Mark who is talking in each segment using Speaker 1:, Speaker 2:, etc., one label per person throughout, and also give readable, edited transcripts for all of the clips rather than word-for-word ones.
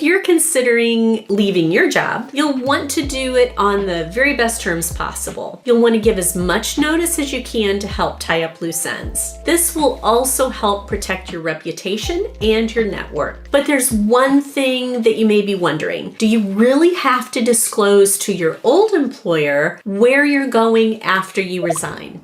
Speaker 1: If you're considering leaving your job, you'll want to do it on the very best terms possible. You'll want to give as much notice as you can to help tie up loose ends. This will also help protect your reputation and your network. But there's one thing that you may be wondering. Do you really have to disclose to your old employer where you're going after you resign?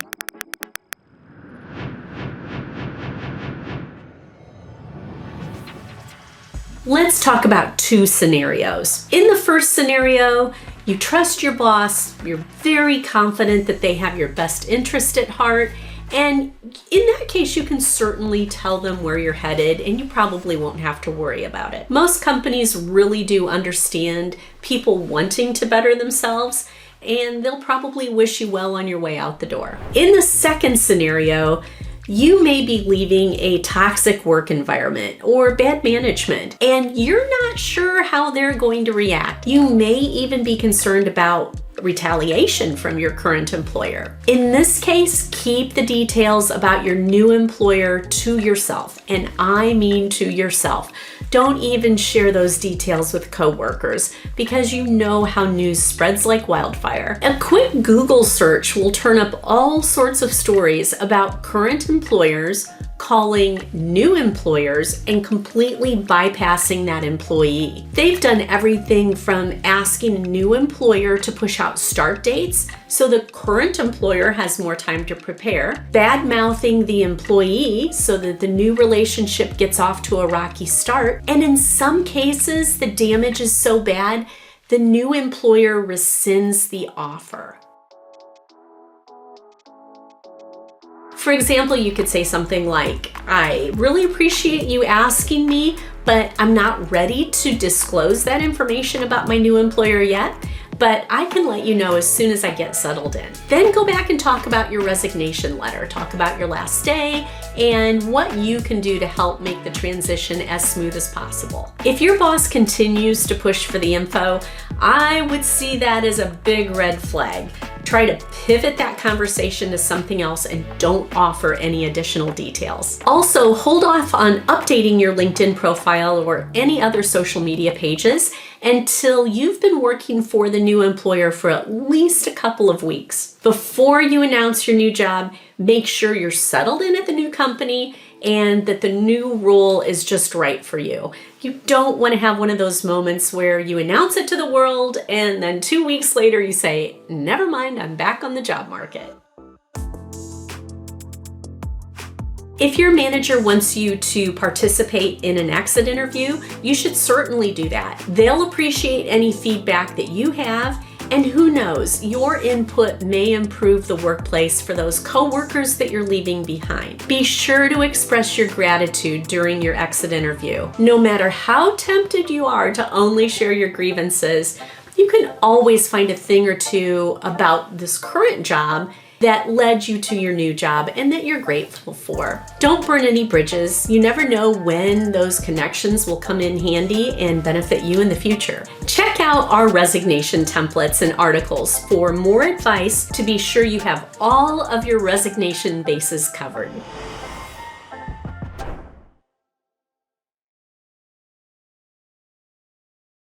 Speaker 1: Let's talk about two scenarios. In the first scenario, you trust your boss, you're very confident that they have your best interest at heart, and in that case, you can certainly tell them where you're headed and you probably won't have to worry about it. Most companies really do understand people wanting to better themselves, and they'll probably wish you well on your way out the door. In the second scenario, you may be leaving a toxic work environment or bad management, and you're not sure how they're going to react. You may even be concerned about retaliation from your current employer. In this case, keep the details about your new employer to yourself, and I mean to yourself. Don't even share those details with coworkers because you know how news spreads like wildfire. A quick Google search will turn up all sorts of stories about current employers calling new employers and completely bypassing that employee. They've done everything from asking a new employer to push out start dates so the current employer has more time to prepare, bad-mouthing the employee so that the new relationship gets off to a rocky start, and in some cases, the damage is so bad, the new employer rescinds the offer. For example, you could say something like, I really appreciate you asking me, but I'm not ready to disclose that information about my new employer yet, but I can let you know as soon as I get settled in. Then go back and talk about your resignation letter, talk about your last day, and what you can do to help make the transition as smooth as possible. If your boss continues to push for the info, I would see that as a big red flag. Try to pivot that conversation to something else and don't offer any additional details. Also, hold off on updating your LinkedIn profile or any other social media pages until you've been working for the new employer for at least a couple of weeks. Before you announce your new job, make sure you're settled in at the new company and that the new role is just right for you. You don't want to have one of those moments where you announce it to the world and then 2 weeks later you say, never mind, I'm back on the job market. If your manager wants you to participate in an exit interview, you should certainly do that. They'll appreciate any feedback that you have, and who knows, your input may improve the workplace for those coworkers that you're leaving behind. Be sure to express your gratitude during your exit interview. No matter how tempted you are to only share your grievances, you can always find a thing or two about this current job that led you to your new job and that you're grateful for. Don't burn any bridges. You never know when those connections will come in handy and benefit you in the future. Check out our resignation templates and articles for more advice to be sure you have all of your resignation bases covered.